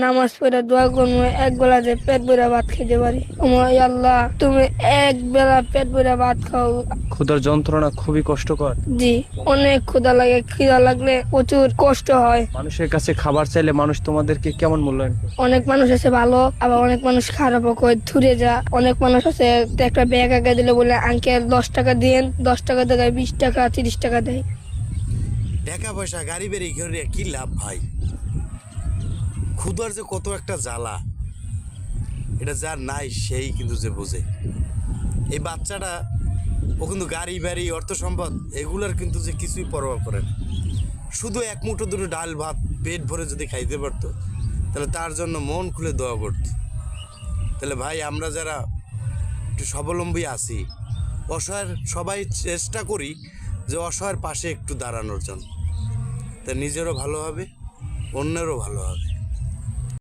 নামাজ পড়ে দোয়া করবো এক বেলা যে পেট ভরে ভাত খেতে পারি। আল্লাহ তুমি এক বেলা পেট ভরে ভাত খাও। ক্ষুধার যন্ত্রণা খুবই কষ্টকর। জি, অনেক ক্ষুধা লাগে, খিদা লাগলে প্রচুর কষ্ট হয়। মানুষের কাছে খাবার চাইলে মানুষ তোমাদেরকে কেমন মূল্যায়ন করে? অনেক মানুষ আছে ভালো, আবার অনেক মানুষ খারাপও করে, থুরে যা। অনেক মানুষ আছে একটা ব্যাগ আগে দিলে বলে আঙ্কেল 10 টাকা দিয়েন, 10 টাকা দেয় 20 টাকা 30 টাকা দেয়। টাকা পয়সা গাড়ি বেড়ে ঘরে কি লাভ ভাই? ক্ষুধার যে কত একটা জ্বালা, এটা যার নাই সেই কিন্তু যে বোঝে। এই বাচ্চাটা ও কিন্তু গাড়ি বাড়ি অর্থ সম্পদ এগুলার কিন্তু যে কিছুই পরোয়া করে না। শুধু এক মুঠো দুটো ডাল ভাত পেট ভরে যদি খাইতে পারতো তাহলে তার জন্য মন খুলে দোয়া করত। তাহলে ভাই আমরা যারা একটু স্বাবলম্বী আছি, অসহায়ের সবাই চেষ্টা করি যে অসহায়ের পাশে একটু দাঁড়ানোর জন্য, তা নিজেরও ভালো হবে, অন্যেরও ভালো হবে।